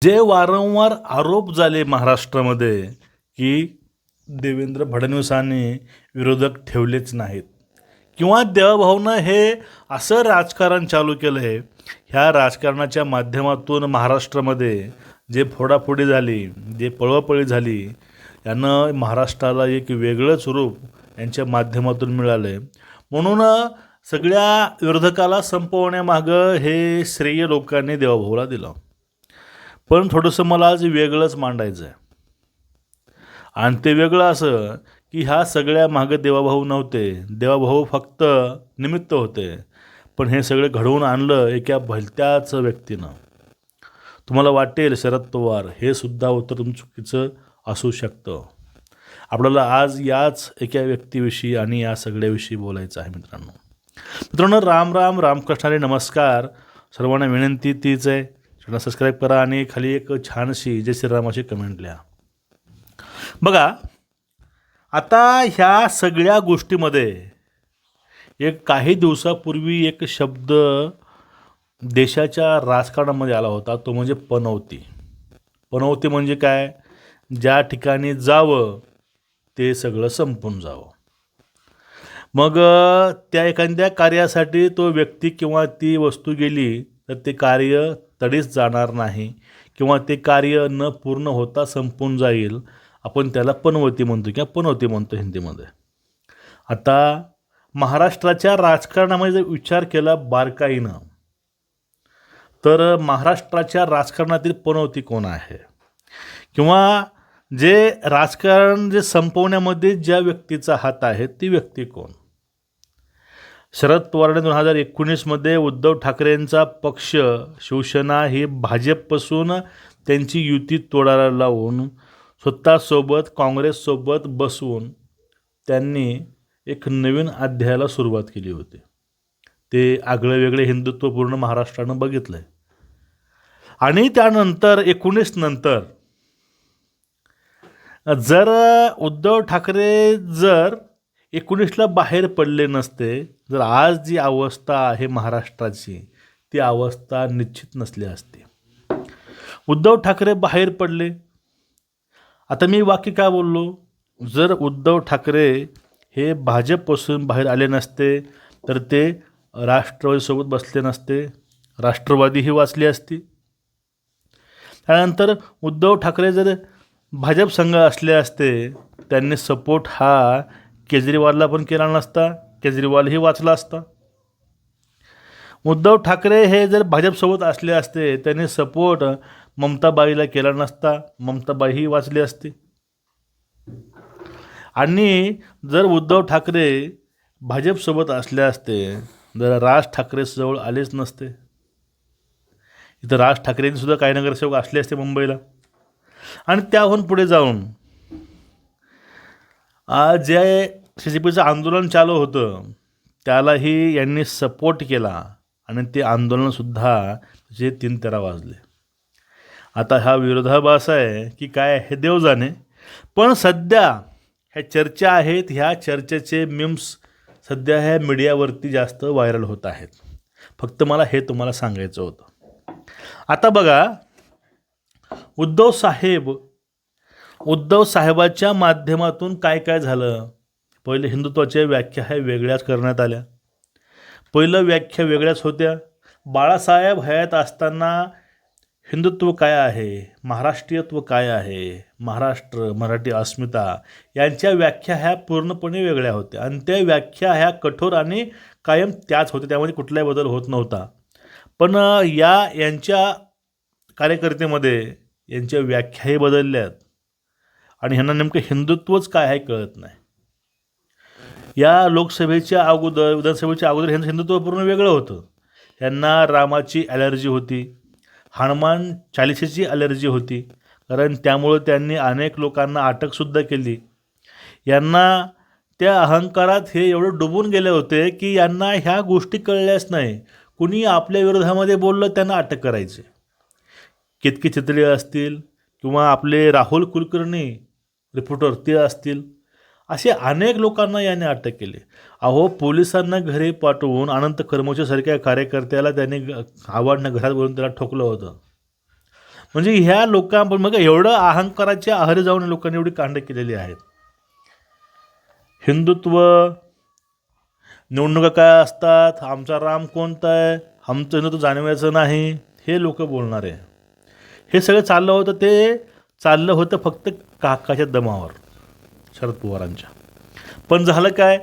जे वारंवार आरोप झाले महाराष्ट्रामध्ये की देवेंद्र फडणवीसांनी विरोधक ठेवलेच नाहीत किंवा देवभाऊनं हे असं राजकारण चालू केलं आहे. ह्या राजकारणाच्या माध्यमातून महाराष्ट्रामध्ये जे फोडाफोडी झाली, जे पळवापळी झाली, यानं महाराष्ट्राला एक वेगळंच रूप यांच्या माध्यमातून मिळालं आहे. म्हणून सगळ्या विरोधकाला संपवण्यामागं हे श्रेय लोकांनी देवभाऊला दिलं. पण थोडंसं मला आज वेगळंच मांडायचं आहे. आणि ते वेगळं असं की ह्या सगळ्या मागं देवाभाऊ नव्हते. देवाभाऊ फक्त निमित्त होते. पण हे सगळं घडवून आणलं एका भलत्याच व्यक्तीनं. तुम्हाला वाटेल शरद पवार हे सुद्धा उत्तर तुमचं चुकीचं असू शकतं. आपल्याला आज याच एका व्यक्तीविषयी आणि या सगळ्याविषयी बोलायचं आहे मित्रांनो. मित्रांनो, राम राम, रामकृष्णारे, नमस्कार. सर्वांना विनंती तीच आहे, चॅनल सबस्क्राईब करा आणि खाली एक छानशी जय श्रीरामाची कमेंट लिहा. बघा, आता ह्या सगळ्या गोष्टीमध्ये एक काही दिवसापूर्वी एक शब्द देशाच्या राजकारणामध्ये आला होता, तो म्हणजे पनौती. पनौती म्हणजे काय? ज्या ठिकाणी जावं ते सगळं संपून जावं. मग त्या एखाद्या कार्यासाठी तो व्यक्ती किंवा ती वस्तू गेली तर ते कार्य तडीच जाणार नाही किंवा ते कार्य न पूर्ण होता संपून जाईल. आपण त्याला पनवती म्हणतो किंवा पनौती म्हणतो हिंदीमध्ये. आता महाराष्ट्राच्या राजकारणामध्ये जर विचार केला बारकाईनं, तर महाराष्ट्राच्या राजकारणातील पनौती कोण आहे किंवा जे राजकारण जे संपवण्यामध्ये ज्या व्यक्तीचा हात आहे ती व्यक्ती कोण? शरद पवारांनी 2019मध्ये उद्धव ठाकरेंचा पक्ष शिवसेना ही भाजपपासून त्यांची युती तोडायला लावून स्वतःसोबत काँग्रेससोबत बसवून त्यांनी एक नवीन अध्यायाला सुरुवात केली होती. ते आगळे वेगळे हिंदुत्व पूर्ण महाराष्ट्रानं बघितलं आहे. आणि त्यानंतर 19 नंतर जर उद्धव ठाकरे जर 19ला बाहेर पडले नसते, जर आज जी अवस्था आहे महाराष्ट्राची ती अवस्था निश्चित नसली असती. उद्धव ठाकरे बाहेर पडले. आता मी वाक्य काय बोललो? जर उद्धव ठाकरे हे भाजपपासून बाहेर आले नसते तर ते राष्ट्रवादीसोबत बसले नसते, राष्ट्रवादीही वाचली असती. त्यानंतर उद्धव ठाकरे जर भाजप संघ असले असते, त्यांनी सपोर्ट हा केजरीवालला पण केला नसता, केजरीवालही वाचला असता. उद्धव ठाकरे हे जर भाजपसोबत असले असते, त्यांनी सपोर्ट ममताबाईला केला नसता, ममताबाईही वाचली असती. आणि जर उद्धव ठाकरे भाजपसोबत असले असते, जर राज ठाकरेजवळ आलेच नसते. इथं राज ठाकरेंनी सुद्धा काही नगरसेवक असले असते मुंबईला. आणि त्याहून पुढे जाऊन जे CCPचं आंदोलन चालू होतं त्यालाही यांनी सपोर्ट केला आणि ते आंदोलनसुद्धा जे 3 तेरा वाजले. आता हा विरोधाभास आहे की काय हे देव जाणे. पण सध्या ह्या चर्चा आहेत, ह्या चर्चेचे मीम्स सध्या ह्या मीडियावरती जास्त व्हायरल होत आहेत. फक्त मला हे तुम्हाला सांगायचं होतं. आता बघा, उद्धव साहेबाच्या माध्यमातून काय काय झालं. पहिले हिंदुत्वाच्या व्याख्या ह्या वेगळ्याच करण्यात आल्या. पहिलं व्याख्या वेगळ्याच होत्या. बाळासाहेब हयात असताना हिंदुत्व काय आहे, महाराष्ट्रीयत्व काय आहे, महाराष्ट्र, मराठी अस्मिता यांच्या व्याख्या ह्या पूर्णपणे वेगळ्या होत्या. आणि त्या व्याख्या ह्या कठोर आणि कायम त्याच होत्या, त्यामध्ये कुठलाही बदल होत नव्हता. पण यांच्या कार्यकर्तेमध्ये यांच्या व्याख्याही बदलल्यात आणि ह्यांना नेमकं हिंदुत्वच काय आहे कळत नाही. या लोकसभेच्या अगोदर, विधानसभेच्या अगोदर ह्यांचं हिंदुत्व पूर्ण वेगळं होतं. ह्यांना रामाची ॲलर्जी होती, हनुमान चालिसेची ॲलर्जी होती, कारण त्यामुळं त्यांनी अनेक लोकांना अटकसुद्धा केली. यांना त्या अहंकारात हे एवढं डुबून गेले होते की यांना ह्या गोष्टी कळल्याच नाही. कुणी आपल्या विरोधामध्ये बोललं त्यांना अटक करायचे. केतकी चितळे असतील किंवा आपले राहुल कुलकर्णी रिपोर्टर ते असतील, असे अनेक लोकांना याने अटक केली. अहो, पोलिसांना घरी पाठवून अनंत कर्मोच्यासारख्या कार्यकर्त्याला त्यांनी आवाडनं घरात बोलून त्याला ठोकलं होतं. म्हणजे ह्या लोकांपण मग एवढं अहंकाराच्या आहारी जाऊन लोकांनी एवढी कांड केलेली आहेत. हिंदुत्व, निवडणुका काय असतात, आमचा राम कोणता आहे, आमचं हिंदुत्व जाणवायचं नाही, हे लोक बोलणार आहे. हे सगळं चाललं होतं फक्त काकाच्या दमावर, शरद पवारांच्या. पण झालं काय,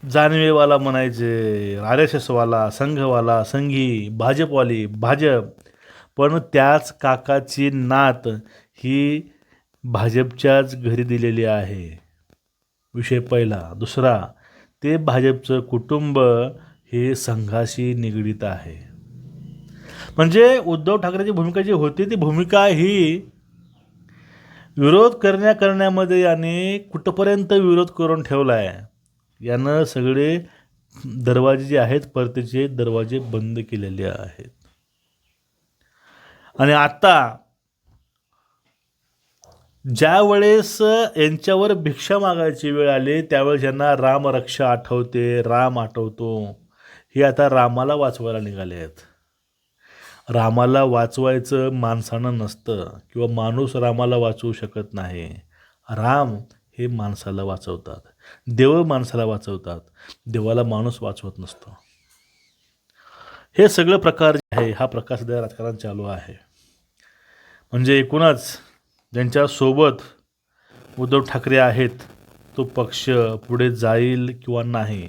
जानवेवाला म्हणायचे, RSSवाला, संघवाला, संघी, भाजपवाली, भाजप. पण त्याच काकाची नात ही भाजपच्याच घरी दिलेली आहे. विषय पहिला. दुसरा, ते भाजपचं कुटुंब हे संघाशी निगडीत आहे. म्हणजे उद्धव ठाकरेची भूमिका जी होती ती भूमिका ही विरोध करण्यामध्ये आणि कुठपर्यंत विरोध करून ठेवला आहे. यानं सगळे दरवाजे जे आहेत परतीचे दरवाजे बंद केलेले आहेत. आणि आता ज्या वेळेस यांच्यावर भिक्षा मागायची वेळ आली त्यावेळेस यांना रामरक्षा आठवते, राम आठवतो. हे आता रामाला वाचवायला निघाले आहेत. रामाला वाचवायचं माणसानं नसतं किंवा माणूस रामाला वाचवू शकत नाही. राम हे माणसाला वाचवतात, देव माणसाला वाचवतात, देवाला माणूस वाचवत नसतो. हे सगळं प्रकार जे आहे हा प्रकार सध्या राजकारण चालू आहे. म्हणजे एकूणच ज्यांच्यासोबत उद्धव ठाकरे आहेत तो पक्ष पुढे जाईल किंवा नाही,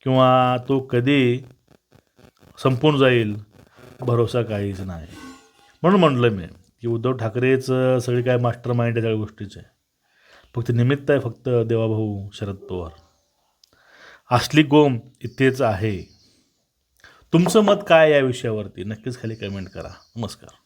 किंवा तो कधी संपून जाईल भरोसा काहीच नाही. म्हणून म्हटलं मी की उद्धव ठाकरेचं सगळे काय मास्टर माइंड आहे सगळ्या गोष्टीचे, फक्त निमित्त आहे फक्त देवाभाऊ शरद पवार. असली गोम इथेच आहे. तुमचं मत काय या विषयावरती नक्कीच खाली कमेंट करा. नमस्कार.